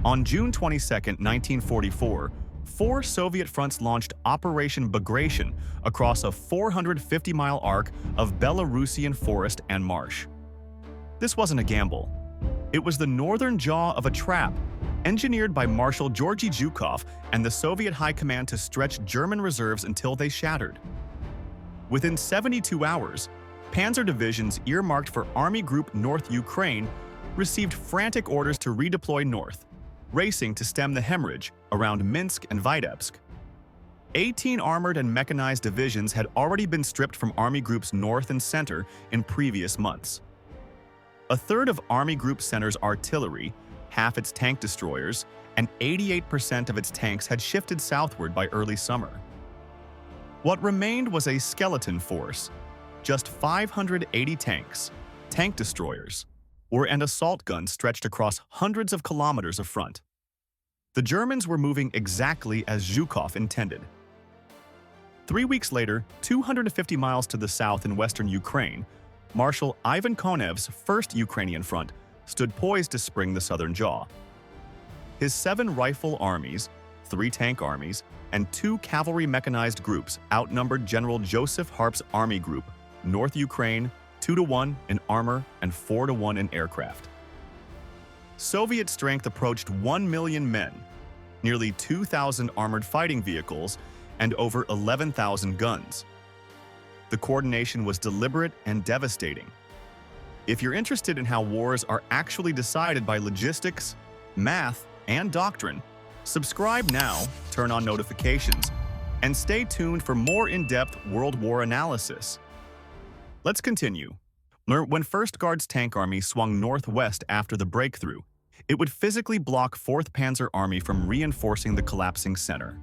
On June 22, 1944, four Soviet fronts launched Operation Bagration across a 450-mile arc of Belarusian forest and marsh. This wasn't a gamble. It was the northern jaw of a trap, engineered by Marshal Georgy Zhukov and the Soviet High Command to stretch German reserves until they shattered. Within 72 hours, panzer divisions earmarked for Army Group North Ukraine received frantic orders to redeploy north, racing to stem the hemorrhage around Minsk and Vitebsk. 18 armored and mechanized divisions had already been stripped from Army Groups North and Center in previous months. A third of Army Group Center's artillery, half its tank destroyers, and 88% of its tanks had shifted southward by early summer. What remained was a skeleton force, just 580 tanks, tank destroyers, and assault guns stretched across hundreds of kilometers of front. The Germans were moving exactly as Zhukov intended. 3 weeks later, 250 miles to the south in western Ukraine, Marshal Ivan Konev's 1st Ukrainian Front stood poised to spring the southern jaw. His 7 rifle armies, 3 tank armies, and 2 cavalry mechanized groups outnumbered General Joseph Harp's Army Group, North Ukraine, 2-1 in armor and 4-1 in aircraft. Soviet strength approached 1 million men, nearly 2,000 armored fighting vehicles, and over 11,000 guns. The coordination was deliberate and devastating. If you're interested in how wars are actually decided by logistics, math, and doctrine, subscribe now, turn on notifications, and stay tuned for more in-depth World War analysis. Let's continue. When 1st Guards Tank Army swung northwest after the breakthrough, it would physically block 4th Panzer Army from reinforcing the collapsing center.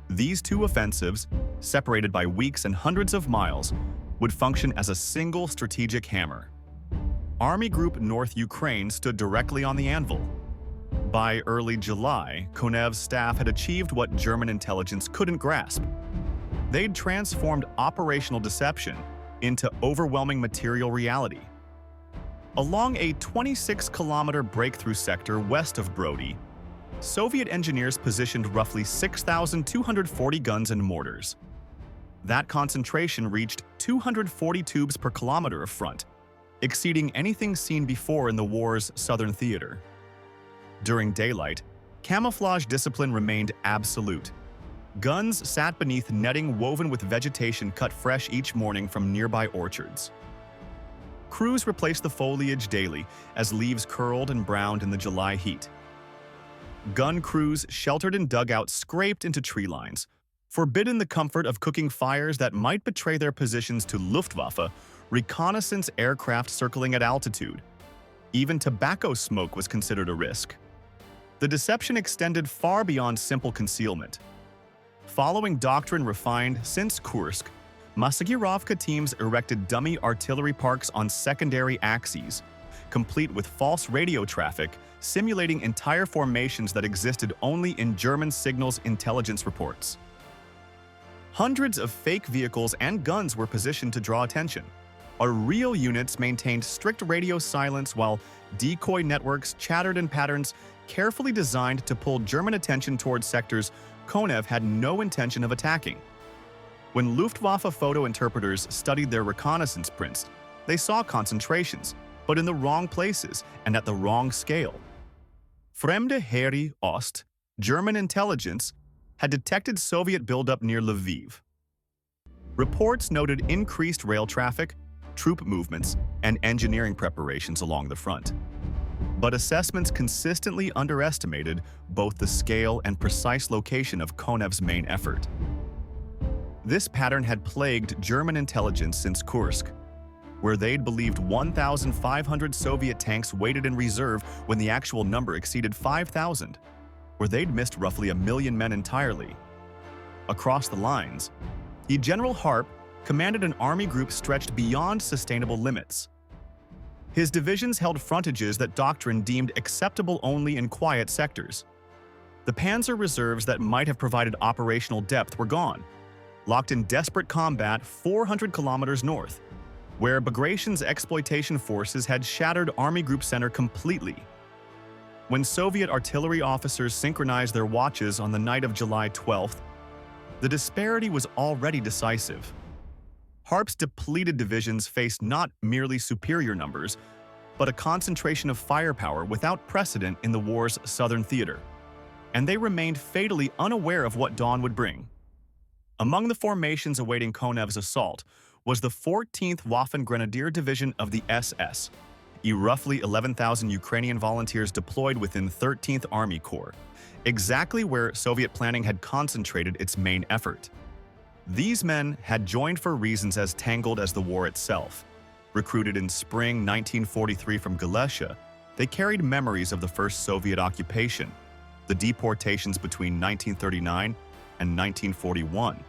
These two offensives, separated by weeks and hundreds of miles, would function as a single strategic hammer. Army Group North Ukraine stood directly on the anvil. By early July, Konev's staff had achieved what German intelligence couldn't grasp. They'd transformed operational deception into overwhelming material reality. Along a 26-kilometer breakthrough sector west of Brody, Soviet engineers positioned roughly 6,240 guns and mortars. That concentration reached 240 tubes per kilometer of front, exceeding anything seen before in the war's southern theater. During daylight, camouflage discipline remained absolute. Guns sat beneath netting woven with vegetation cut fresh each morning from nearby orchards. Crews replaced the foliage daily as leaves curled and browned in the July heat. Gun crews sheltered in dugouts scraped into tree lines, forbidden the comfort of cooking fires that might betray their positions to Luftwaffe, reconnaissance aircraft circling at altitude. Even tobacco smoke was considered a risk. The deception extended far beyond simple concealment. Following doctrine refined since Kursk, Maskirovka teams erected dummy artillery parks on secondary axes, complete with false radio traffic, simulating entire formations that existed only in German signals intelligence reports. Hundreds of fake vehicles and guns were positioned to draw attention. Our real units maintained strict radio silence while decoy networks chattered in patterns carefully designed to pull German attention towards sectors Konev had no intention of attacking. When Luftwaffe photo interpreters studied their reconnaissance prints, they saw concentrations, but in the wrong places and at the wrong scale. Fremde Heere Ost, German intelligence, had detected Soviet buildup near Lviv. Reports noted increased rail traffic, troop movements, and engineering preparations along the front. But assessments consistently underestimated both the scale and precise location of Konev's main effort. This pattern had plagued German intelligence since Kursk, where they'd believed 1,500 Soviet tanks waited in reserve when the actual number exceeded 5,000, where they'd missed roughly 1 million men entirely. Across the lines, General Harp commanded an army group stretched beyond sustainable limits. His divisions held frontages that doctrine deemed acceptable only in quiet sectors. The panzer reserves that might have provided operational depth were gone, locked in desperate combat 400 kilometers north, where Bagration's exploitation forces had shattered Army Group Center completely. When Soviet artillery officers synchronized their watches on the night of July 12th, the disparity was already decisive. Harp's depleted divisions faced not merely superior numbers, but a concentration of firepower without precedent in the war's southern theater, and they remained fatally unaware of what dawn would bring. Among the formations awaiting Konev's assault was the 14th Waffen Grenadier Division of the SS, a roughly 11,000 Ukrainian volunteers deployed within 13th Army Corps, exactly where Soviet planning had concentrated its main effort. These men had joined for reasons as tangled as the war itself. Recruited in spring 1943 from Galicia, they carried memories of the first Soviet occupation, the deportations between 1939 and 1941,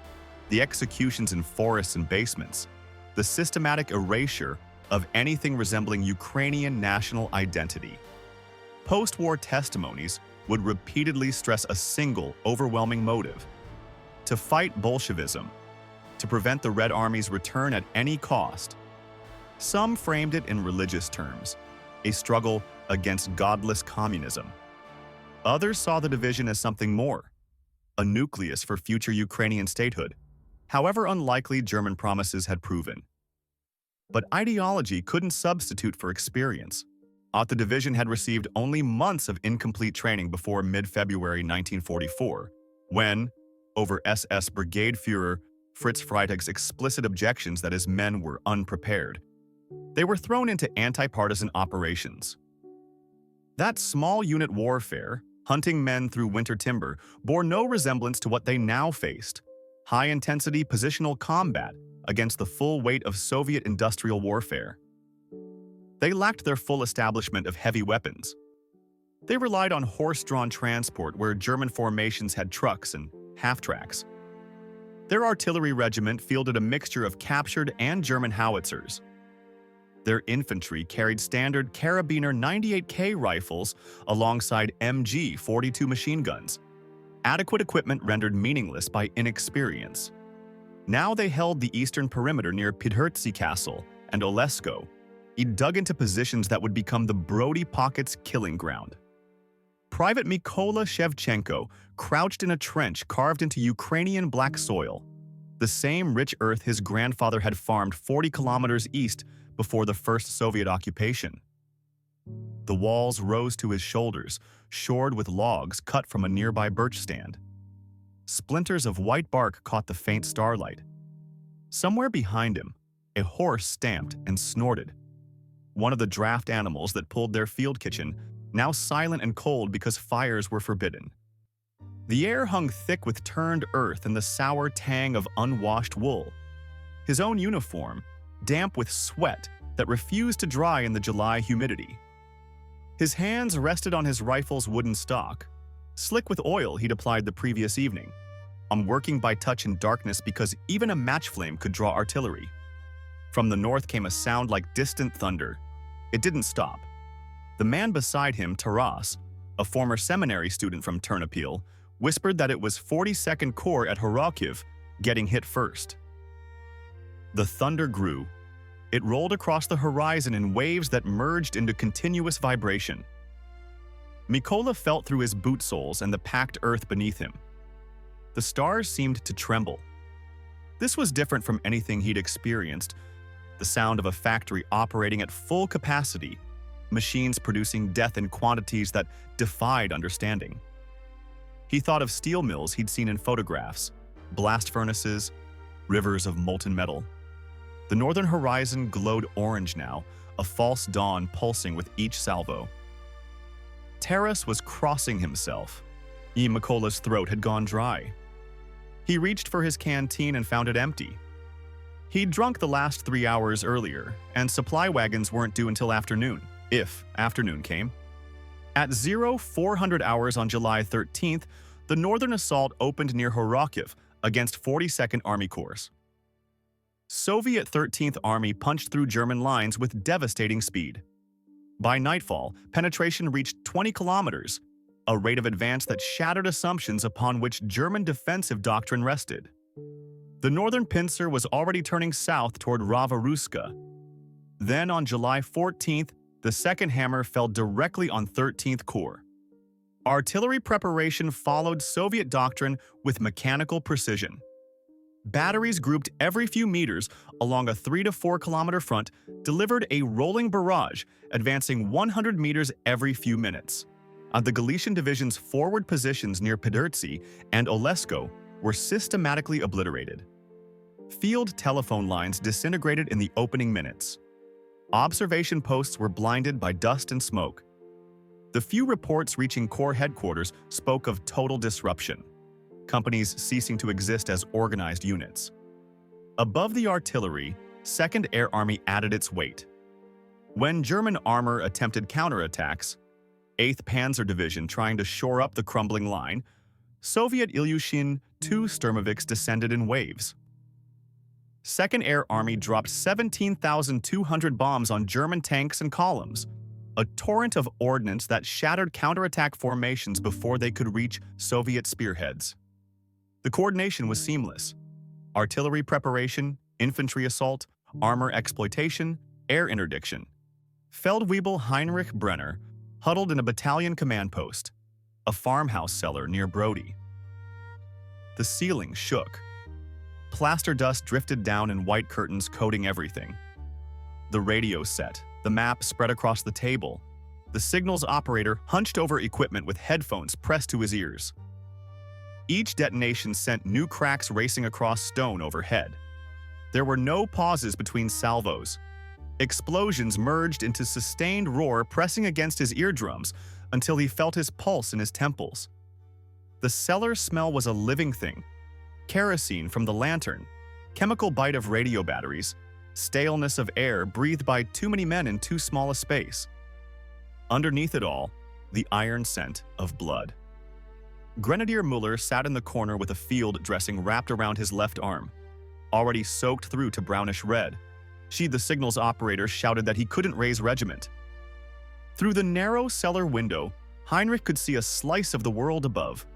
the executions in forests and basements, the systematic erasure of anything resembling Ukrainian national identity. Post-war testimonies would repeatedly stress a single, overwhelming motive: to fight Bolshevism, to prevent the Red Army's return at any cost. Some framed it in religious terms, a struggle against godless communism. Others saw the division as something more, a nucleus for future Ukrainian statehood, however unlikely German promises had proven. But ideology couldn't substitute for experience. The division had received only months of incomplete training before mid-February 1944, when, over SS Brigade Führer Fritz Freytag's explicit objections that his men were unprepared, they were thrown into anti-partisan operations. That small unit warfare, hunting men through winter timber, bore no resemblance to what they now faced: high-intensity positional combat against the full weight of Soviet industrial warfare. They lacked their full establishment of heavy weapons. They relied on horse-drawn transport where German formations had trucks and half-tracks. Their artillery regiment fielded a mixture of captured and German howitzers. Their infantry carried standard Karabiner 98K rifles alongside MG 42 machine guns, adequate equipment rendered meaningless by inexperience. Now they held the eastern perimeter near Pidhertsi Castle and Olesko. He dug into positions that would become the Brody Pocket's killing ground. Private Mykola Shevchenko crouched in a trench carved into Ukrainian black soil, the same rich earth his grandfather had farmed 40 kilometers east before the first Soviet occupation. The walls rose to his shoulders, shored with logs cut from a nearby birch stand. Splinters of white bark caught the faint starlight. Somewhere behind him, a horse stamped and snorted. One of the draft animals that pulled their field kitchen, now silent and cold because fires were forbidden. The air hung thick with turned earth and the sour tang of unwashed wool. His own uniform, damp with sweat that refused to dry in the July humidity. His hands rested on his rifle's wooden stock, slick with oil he'd applied the previous evening. I'm working by touch in darkness because even a match flame could draw artillery. From the north came a sound like distant thunder. It didn't stop. The man beside him, Taras, a former seminary student from Ternopil, whispered that it was 42nd Corps at Horokhiv getting hit first. The thunder grew. It rolled across the horizon in waves that merged into continuous vibration. Mykola felt through his boot soles and the packed earth beneath him. The stars seemed to tremble. This was different from anything he'd experienced. The sound of a factory operating at full capacity, machines producing death in quantities that defied understanding. He thought of steel mills he'd seen in photographs, blast furnaces, rivers of molten metal. The northern horizon glowed orange now, a false dawn pulsing with each salvo. Taras was crossing himself. Mykola's throat had gone dry. He reached for his canteen and found it empty. He'd drunk the last 3 hours earlier, and supply wagons weren't due until afternoon, if afternoon came. At 0400 hours on July 13th, the northern assault opened near Horokhiv against 42nd Army Corps. Soviet 13th Army punched through German lines with devastating speed. By nightfall, penetration reached 20 kilometers, a rate of advance that shattered assumptions upon which German defensive doctrine rested. The northern pincer was already turning south toward Rava-Ruska. Then on July 14th, the second hammer fell directly on 13th Corps. Artillery preparation followed Soviet doctrine with mechanical precision. Batteries grouped every few meters along a 3 to 4 kilometer front delivered a rolling barrage, advancing 100 meters every few minutes. The Galician division's forward positions near Podurtsi and Olesko were systematically obliterated. Field telephone lines disintegrated in the opening minutes. Observation posts were blinded by dust and smoke. The few reports reaching Corps headquarters spoke of total disruption, companies ceasing to exist as organized units. Above the artillery, 2nd Air Army added its weight. When German armor attempted counterattacks, 8th Panzer Division trying to shore up the crumbling line, Soviet Ilyushin II Sturmoviks descended in waves. 2nd Air Army dropped 17,200 bombs on German tanks and columns, a torrent of ordnance that shattered counterattack formations before they could reach Soviet spearheads. The coordination was seamless. Artillery preparation, infantry assault, armor exploitation, air interdiction. Feldwebel Heinrich Brenner huddled in a battalion command post, a farmhouse cellar near Brody. The ceiling shook. Plaster dust drifted down in white curtains coating everything. The radio set, the map spread across the table. The signals operator hunched over equipment with headphones pressed to his ears. Each detonation sent new cracks racing across stone overhead. There were no pauses between salvos. Explosions merged into sustained roar pressing against his eardrums until he felt his pulse in his temples. The cellar smell was a living thing. Kerosene from the lantern, chemical bite of radio batteries, staleness of air breathed by too many men in too small a space. Underneath it all, the iron scent of blood. Grenadier Muller sat in the corner with a field dressing wrapped around his left arm, already soaked through to brownish red. The signals operator shouted that he couldn't raise regiment. Through the narrow cellar window, Heinrich could see a slice of the world above.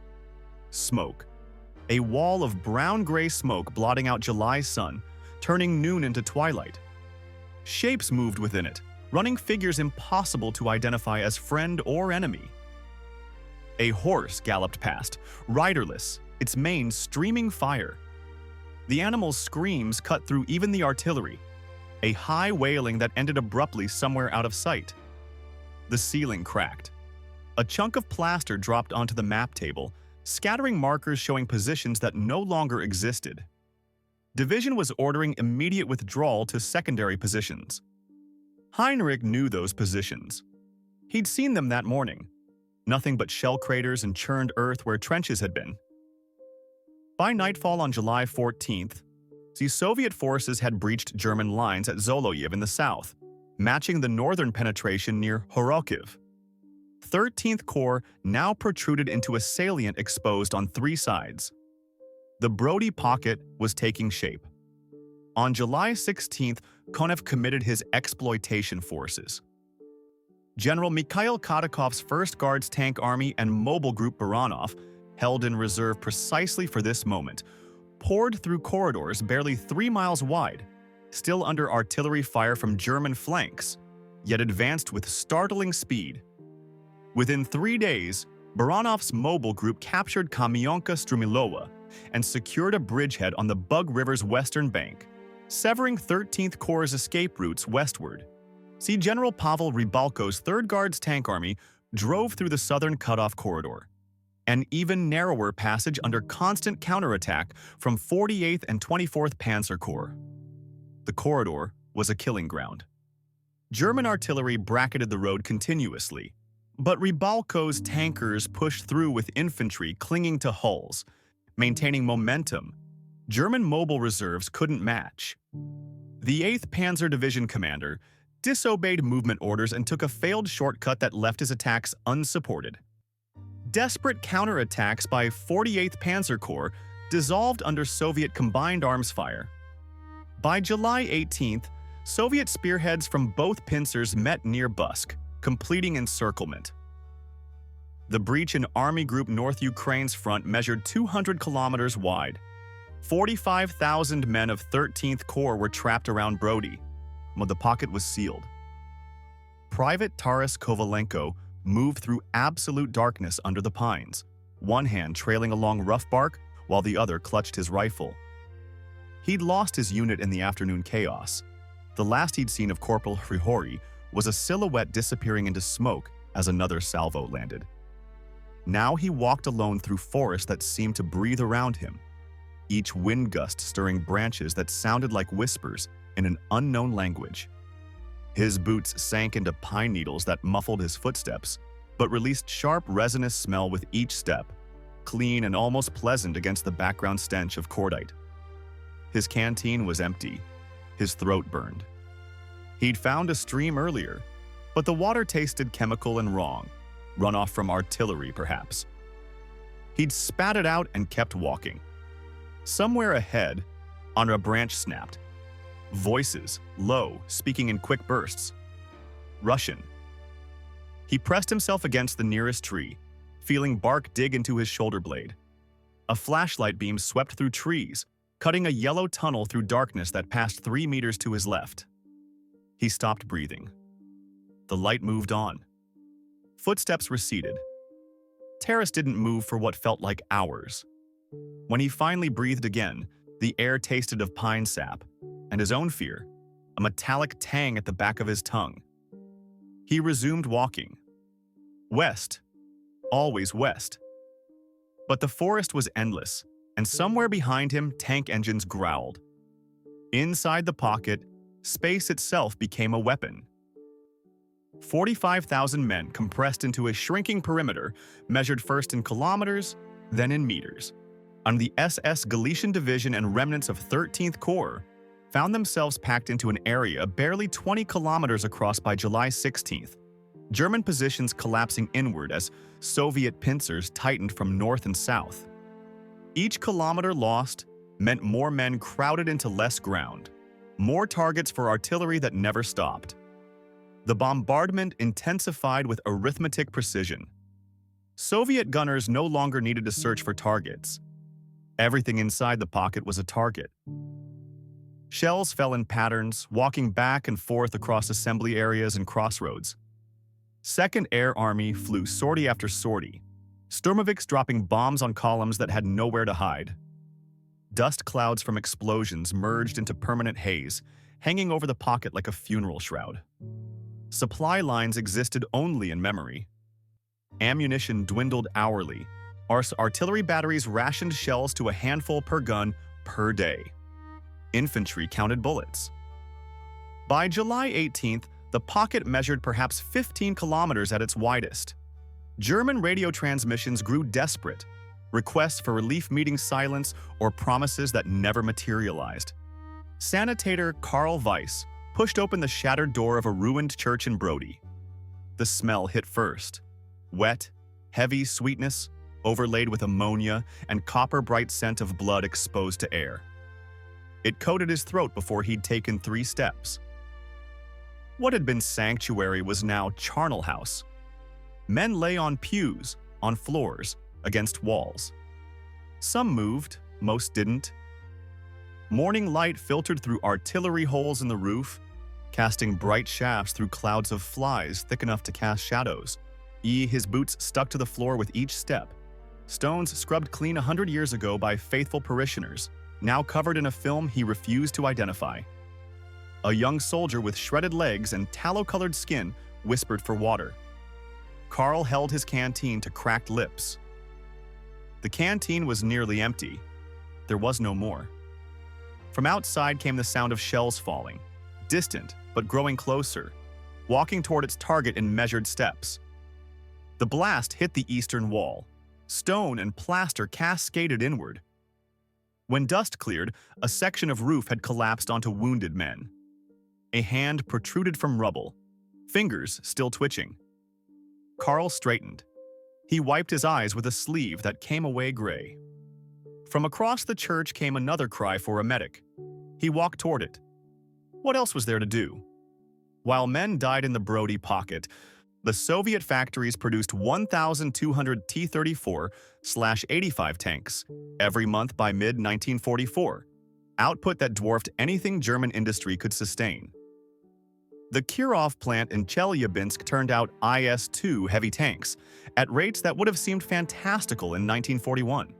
Smoke. A wall of brown-gray smoke blotting out July's sun, turning noon into twilight. Shapes moved within it, running figures impossible to identify as friend or enemy. A horse galloped past, riderless, its mane streaming fire. The animal's screams cut through even the artillery, a high wailing that ended abruptly somewhere out of sight. The ceiling cracked. A chunk of plaster dropped onto the map table, scattering markers showing positions that no longer existed. Division was ordering immediate withdrawal to secondary positions. Heinrich knew those positions. He'd seen them that morning. Nothing but shell craters and churned earth where trenches had been. By nightfall on July 14th, the Soviet forces had breached German lines at Zoloyev in the south, matching the northern penetration near Horokhiv. 13th Corps now protruded into a salient exposed on 3 sides. The Brody pocket was taking shape. On July 16th, Konev committed his exploitation forces. General Mikhail Katakov's 1st Guards Tank Army and Mobile Group Baranov, held in reserve precisely for this moment, poured through corridors barely 3 miles wide, still under artillery fire from German flanks, yet advanced with startling speed. Within 3 days, Baranov's mobile group captured Kamionka-Strumilowa and secured a bridgehead on the Bug River's western bank, severing 13th Corps' escape routes westward. General Pavel Rybalko's 3rd Guards Tank Army drove through the southern cutoff corridor, an even narrower passage under constant counterattack from 48th and 24th Panzer Corps. The corridor was a killing ground. German artillery bracketed the road continuously, but Rybalko's tankers pushed through with infantry clinging to hulls, maintaining momentum German mobile reserves couldn't match. The 8th Panzer Division commander disobeyed movement orders and took a failed shortcut that left his attacks unsupported. Desperate counterattacks by 48th Panzer Corps dissolved under Soviet combined arms fire. By July 18th, Soviet spearheads from both pincers met near Busk, completing encirclement. The breach in Army Group North Ukraine's front measured 200 kilometers wide. 45,000 men of 13th Corps were trapped around Brody, but the pocket was sealed. Private Taras Kovalenko moved through absolute darkness under the pines, one hand trailing along rough bark while the other clutched his rifle. He'd lost his unit in the afternoon chaos. The last he'd seen of Corporal Hrihori was a silhouette disappearing into smoke as another salvo landed. Now he walked alone through forest that seemed to breathe around him, each wind gust stirring branches that sounded like whispers in an unknown language. His boots sank into pine needles that muffled his footsteps, but released sharp, resinous smell with each step, clean and almost pleasant against the background stench of cordite. His canteen was empty. His throat burned. He'd found a stream earlier, but the water tasted chemical and wrong, runoff from artillery, perhaps. He'd spat it out and kept walking. Somewhere ahead, on a branch snapped. Voices, low, speaking in quick bursts. Russian. He pressed himself against the nearest tree, feeling bark dig into his shoulder blade. A flashlight beam swept through trees, cutting a yellow tunnel through darkness that passed 3 meters to his left. He stopped breathing. The light moved on. Footsteps receded. Taras didn't move for what felt like hours. When he finally breathed again, the air tasted of pine sap, and his own fear, a metallic tang at the back of his tongue. He resumed walking. West. Always west. But the forest was endless, and somewhere behind him, tank engines growled. Inside the pocket, space itself became a weapon. 45,000 men compressed into a shrinking perimeter, measured first in kilometers, then in meters. On the SS Galician Division and remnants of 13th Corps found themselves packed into an area barely 20 kilometers across by July 16th. German positions collapsing inward as Soviet pincers tightened from north and south. Each kilometer lost meant more men crowded into less ground, more targets for artillery that never stopped. The bombardment intensified with arithmetic precision. Soviet gunners no longer needed to search for targets. Everything inside the pocket was a target. Shells fell in patterns, walking back and forth across assembly areas and crossroads. Second Air Army flew sortie after sortie, Sturmoviks dropping bombs on columns that had nowhere to hide. Dust clouds from explosions merged into permanent haze, hanging over the pocket like a funeral shroud. Supply lines existed only in memory. Ammunition dwindled hourly. Artillery batteries rationed shells to a handful per gun per day. Infantry counted bullets. By July 18th, the pocket measured perhaps 15 kilometers at its widest. German radio transmissions grew desperate, requests for relief meeting silence or promises that never materialized. Sanitator Karl Weiss pushed open the shattered door of a ruined church in Brody. The smell hit first. Wet, heavy sweetness, overlaid with ammonia and copper-bright scent of blood exposed to air. It coated his throat before he'd taken 3 steps. What had been sanctuary was now charnel house. Men lay on pews, on floors, against walls. Some moved, most didn't. Morning light filtered through artillery holes in the roof, casting bright shafts through clouds of flies thick enough to cast shadows. His boots stuck to the floor with each step. Stones scrubbed clean 100 years ago by faithful parishioners, now covered in a film he refused to identify. A young soldier with shredded legs and tallow-colored skin whispered for water. Karl held his canteen to cracked lips. The canteen was nearly empty. There was no more. From outside came the sound of shells falling, distant but growing closer, walking toward its target in measured steps. The blast hit the eastern wall. Stone and plaster cascaded inward. When dust cleared, a section of roof had collapsed onto wounded men. A hand protruded from rubble, fingers still twitching. Karl straightened. He wiped his eyes with a sleeve that came away gray. From across the church came another cry for a medic. He walked toward it. What else was there to do? While men died in the Brody pocket, the Soviet factories produced 1,200 T-34/85 tanks every month by mid-1944, output that dwarfed anything German industry could sustain. The Kirov plant in Chelyabinsk turned out IS-2 heavy tanks at rates that would have seemed fantastical in 1941.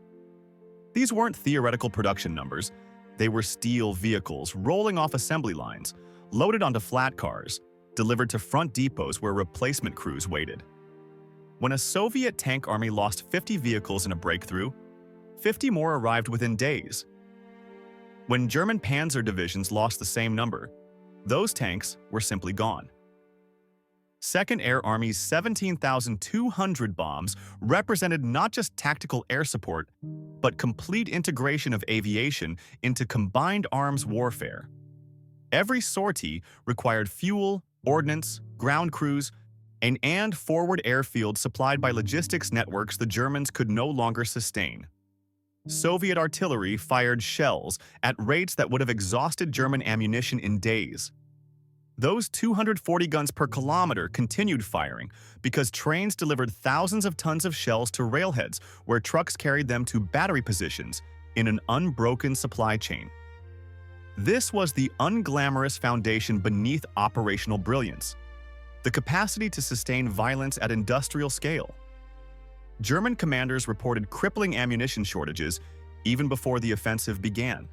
These weren't theoretical production numbers. They were steel vehicles rolling off assembly lines, loaded onto flat cars, delivered to front depots where replacement crews waited. When a Soviet tank army lost 50 vehicles in a breakthrough, 50 more arrived within days. When German panzer divisions lost the same number, those tanks were simply gone. Second Air Army's 17,200 bombs represented not just tactical air support, but complete integration of aviation into combined arms warfare. Every sortie required fuel, ordnance, ground crews, and forward airfield supplied by logistics networks the Germans could no longer sustain. Soviet artillery fired shells at rates that would have exhausted German ammunition in days. Those 240 guns per kilometer continued firing because trains delivered thousands of tons of shells to railheads where trucks carried them to battery positions in an unbroken supply chain. This was the unglamorous foundation beneath operational brilliance, the capacity to sustain violence at industrial scale. German commanders reported crippling ammunition shortages even before the offensive began.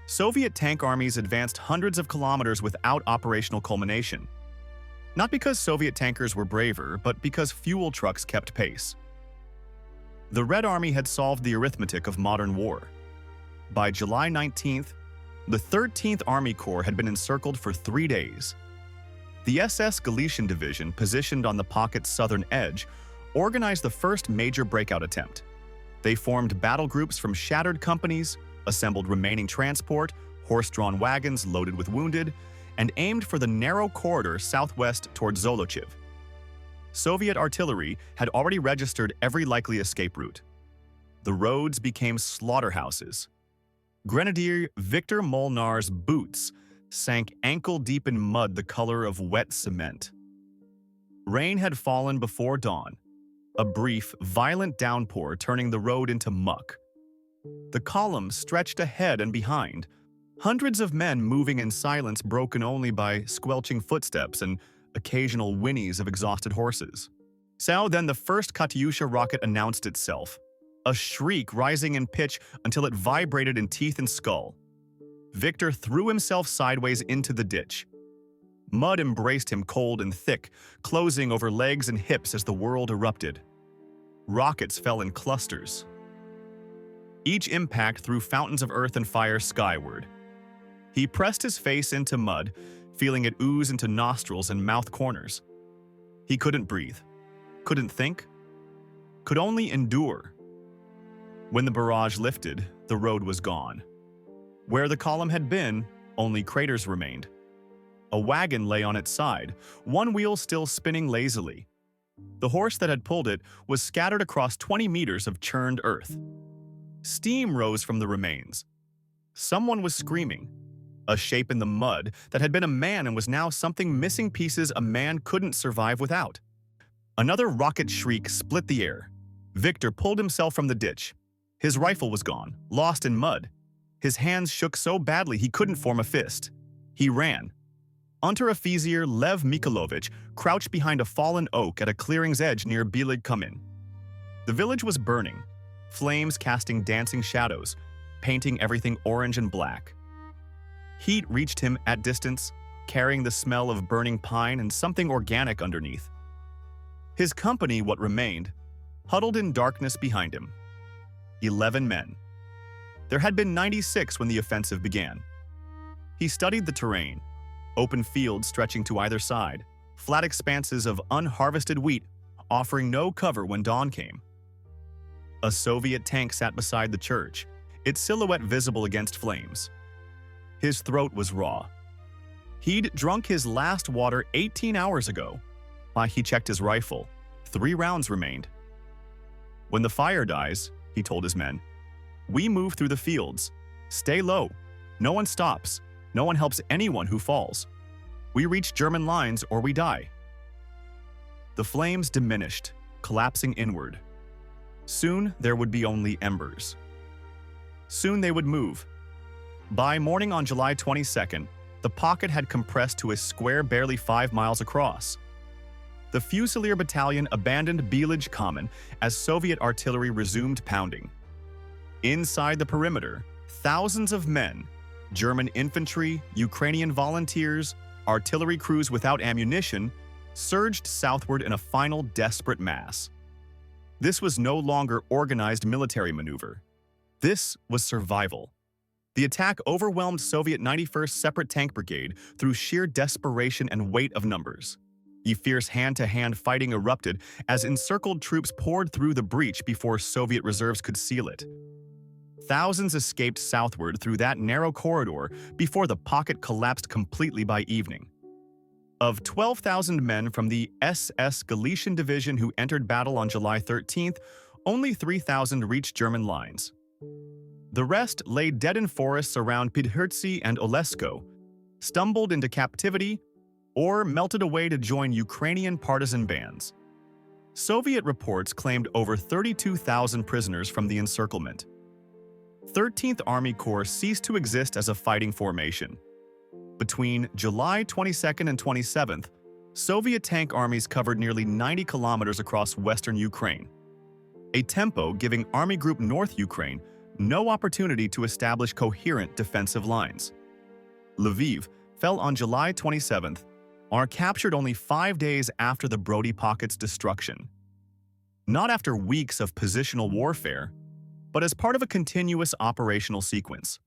Soviet tank armies advanced hundreds of kilometers without operational culmination. Not because Soviet tankers were braver, but because fuel trucks kept pace. The Red Army had solved the arithmetic of modern war. By July 19th, the 13th Army Corps had been encircled for 3 days. The SS Galician Division, positioned on the pocket's southern edge, organized the first major breakout attempt. They formed battle groups from shattered companies, assembled remaining transport, horse-drawn wagons loaded with wounded, and aimed for the narrow corridor southwest toward Zolochiv. Soviet artillery had already registered every likely escape route. The roads became slaughterhouses. Grenadier Viktor Molnar's boots sank ankle-deep in mud the color of wet cement. Rain had fallen before dawn, a brief, violent downpour turning the road into muck. The column stretched ahead and behind, hundreds of men moving in silence broken only by squelching footsteps and occasional whinnies of exhausted horses. So then the first Katyusha rocket announced itself, a shriek rising in pitch until it vibrated in teeth and skull. Victor threw himself sideways into the ditch. Mud embraced him cold and thick, closing over legs and hips as the world erupted. Rockets fell in clusters. Each impact threw fountains of earth and fire skyward. He pressed his face into mud, feeling it ooze into nostrils and mouth corners. He couldn't breathe, couldn't think, could only endure. When the barrage lifted, the road was gone. Where the column had been, only craters remained. A wagon lay on its side, one wheel still spinning lazily. The horse that had pulled it was scattered across 20 meters of churned earth. Steam rose from the remains. Someone was screaming. A shape in the mud that had been a man and was now something missing pieces a man couldn't survive without. Another rocket shriek split the air. Victor pulled himself from the ditch. His rifle was gone, lost in mud. His hands shook so badly he couldn't form a fist. He ran. Unteroffizier Lev Mikhailovich crouched behind a fallen oak at a clearing's edge near Bilig Kamin. The village was burning, flames casting dancing shadows, painting everything orange and black. Heat reached him at distance, carrying the smell of burning pine and something organic underneath. His company, what remained, huddled in darkness behind him. 11 men. There had been 96 when the offensive began. He studied the terrain, open fields stretching to either side, flat expanses of unharvested wheat offering no cover when dawn came. A Soviet tank sat beside the church, its silhouette visible against flames. His throat was raw. He'd drunk his last water 18 hours ago. He checked his rifle. 3 rounds remained. When the fire dies, he told his men, we move through the fields. Stay low. No one stops. No one helps anyone who falls. We reach German lines or we die. The flames diminished, collapsing inward. Soon there would be only embers. Soon they would move. By morning on July 22nd, the pocket had compressed to a square barely 5 miles across. The Fusilier Battalion abandoned Belaj Common as Soviet artillery resumed pounding. Inside the perimeter, thousands of men, German infantry, Ukrainian volunteers, artillery crews without ammunition, surged southward in a final desperate mass. This was no longer organized military maneuver. This was survival. The attack overwhelmed Soviet 91st Separate Tank Brigade through sheer desperation and weight of numbers. A fierce hand-to-hand fighting erupted as encircled troops poured through the breach before Soviet reserves could seal it. Thousands escaped southward through that narrow corridor before the pocket collapsed completely by evening. Of 12,000 men from the SS Galician Division who entered battle on July 13th, only 3,000 reached German lines. The rest lay dead in forests around Pidhirtsi and Olesko, stumbled into captivity, or melted away to join Ukrainian partisan bands. Soviet reports claimed over 32,000 prisoners from the encirclement. 13th Army Corps ceased to exist as a fighting formation. Between July 22nd and 27th, Soviet tank armies covered nearly 90 kilometers across western Ukraine, a tempo giving Army Group North Ukraine no opportunity to establish coherent defensive lines. Lviv fell on July 27th, or captured only 5 days after the Brody pocket's destruction. Not after weeks of positional warfare, but as part of a continuous operational sequence.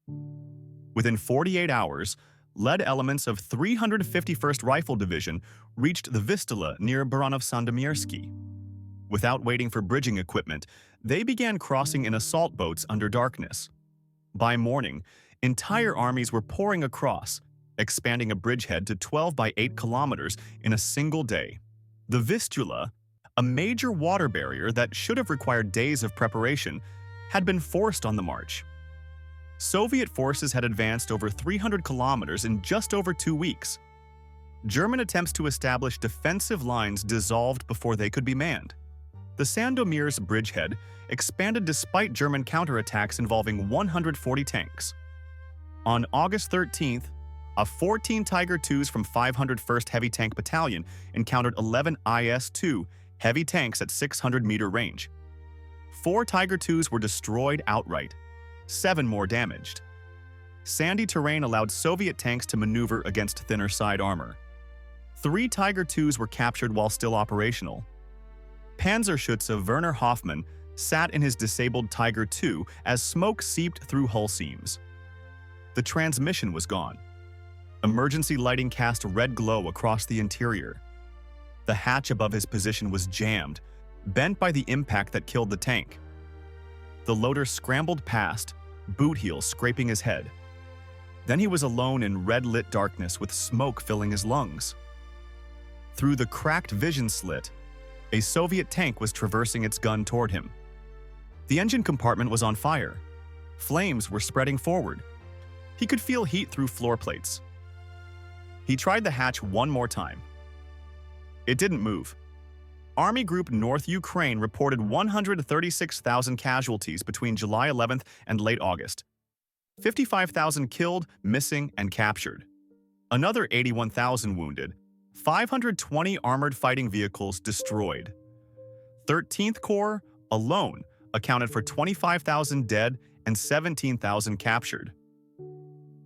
Within 48 hours, lead elements of 351st Rifle Division reached the Vistula near Baranov-Sandomierz. Without waiting for bridging equipment, they began crossing in assault boats under darkness. By morning, entire armies were pouring across, expanding a bridgehead to 12 by 8 kilometers in a single day. The Vistula, a major water barrier that should have required days of preparation, had been forced on the march. Soviet forces had advanced over 300 kilometers in just over 2 weeks. German attempts to establish defensive lines dissolved before they could be manned. The Sandomierz bridgehead expanded despite German counterattacks involving 140 tanks. On August 13th, a 14 Tiger IIs from 501st Heavy Tank Battalion encountered 11 IS-2 heavy tanks at 600-meter range. 4 Tiger IIs were destroyed outright, 7 more damaged. Sandy terrain allowed Soviet tanks to maneuver against thinner side armor. 3 Tiger IIs were captured while still operational. Panzerschütze Werner Hoffmann sat in his disabled Tiger II as smoke seeped through hull seams. The transmission was gone. Emergency lighting cast red glow across the interior. The hatch above his position was jammed, bent by the impact that killed the tank. The loader scrambled past, boot heel scraping his head. Then he was alone in red-lit darkness with smoke filling his lungs. Through the cracked vision slit, a Soviet tank was traversing its gun toward him. The engine compartment was on fire. Flames were spreading forward. He could feel heat through floor plates. He tried the hatch one more time. It didn't move. Army Group North Ukraine reported 136,000 casualties between July 11th and late August. 55,000 killed, missing, and captured. Another 81,000 wounded. 520 armored fighting vehicles destroyed. 13th Corps alone accounted for 25,000 dead and 17,000 captured.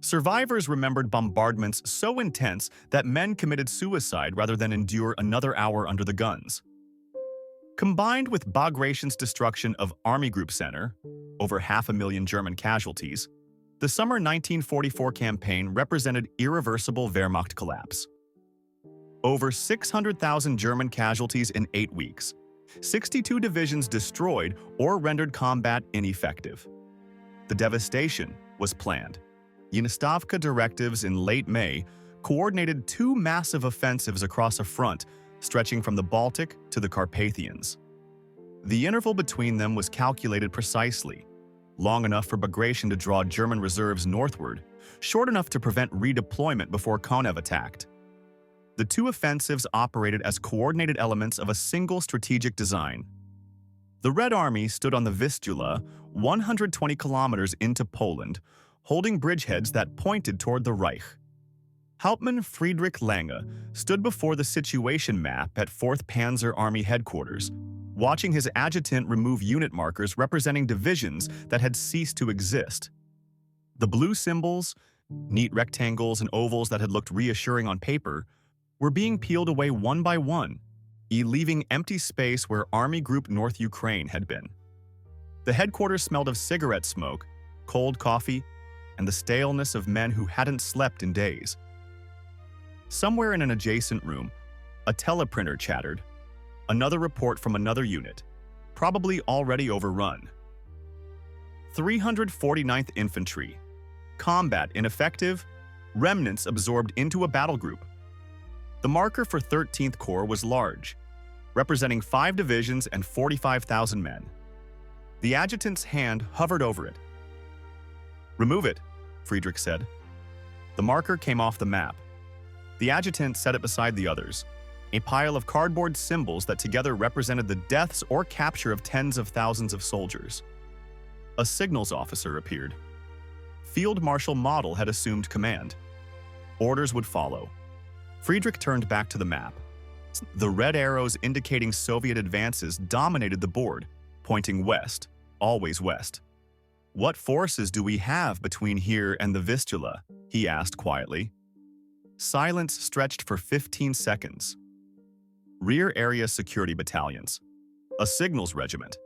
Survivors remembered bombardments so intense that men committed suicide rather than endure another hour under the guns. Combined with Bagration's destruction of Army Group Center, over 500,000 German casualties, the summer 1944 campaign represented irreversible Wehrmacht collapse. Over 600,000 German casualties in 8 weeks, 62 divisions destroyed or rendered combat ineffective. The devastation was planned. Yenistavka directives in late May coordinated 2 massive offensives across a front stretching from the Baltic to the Carpathians. The interval between them was calculated precisely, long enough for Bagration to draw German reserves northward, short enough to prevent redeployment before Konev attacked. The 2 offensives operated as coordinated elements of a single strategic design. The Red Army stood on the Vistula, 120 kilometers into Poland, holding bridgeheads that pointed toward the Reich. Hauptmann Friedrich Lange stood before the situation map at 4th Panzer Army headquarters, watching his adjutant remove unit markers representing divisions that had ceased to exist. The blue symbols, neat rectangles and ovals that had looked reassuring on paper, were being peeled away one by one, leaving empty space where Army Group North Ukraine had been. The headquarters smelled of cigarette smoke, cold coffee, and the staleness of men who hadn't slept in days. Somewhere in an adjacent room, a teleprinter chattered, another report from another unit, probably already overrun. 349th Infantry. Combat ineffective, remnants absorbed into a battle group. The marker for 13th Corps was large, representing 5 divisions and 45,000 men. The adjutant's hand hovered over it. "Remove it," Friedrich said. The marker came off the map. The adjutant set it beside the others, a pile of cardboard symbols that together represented the deaths or capture of tens of thousands of soldiers. A signals officer appeared. Field Marshal Model had assumed command. Orders would follow. Friedrich turned back to the map. The red arrows indicating Soviet advances dominated the board, pointing west, always west. "What forces do we have between here and the Vistula?" he asked quietly. Silence stretched for 15 seconds. Rear area security battalions, a signals regiment,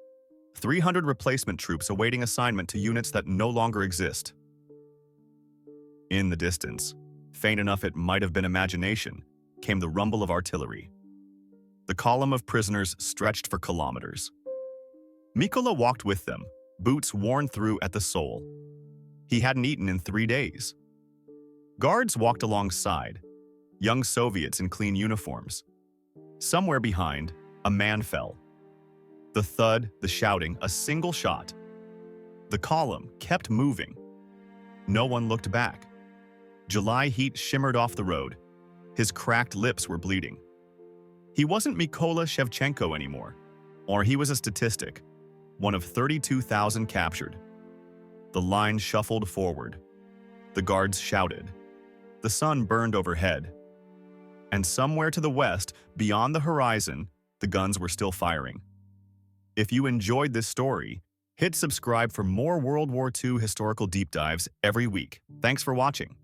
300 replacement troops awaiting assignment to units that no longer exist. In the distance, faint enough it might have been imagination, came the rumble of artillery. The column of prisoners stretched for kilometers. Mikola walked with them, boots worn through at the sole. He hadn't eaten in 3 days. Guards walked alongside, young Soviets in clean uniforms. Somewhere behind, a man fell. The thud, the shouting, a single shot. The column kept moving. No one looked back. July heat shimmered off the road. His cracked lips were bleeding. He wasn't Mykola Shevchenko anymore, or he was a statistic, one of 32,000 captured. The line shuffled forward. The guards shouted. The sun burned overhead. And somewhere to the west, beyond the horizon, the guns were still firing. If you enjoyed this story, hit subscribe for more World War II historical deep dives every week. Thanks for watching.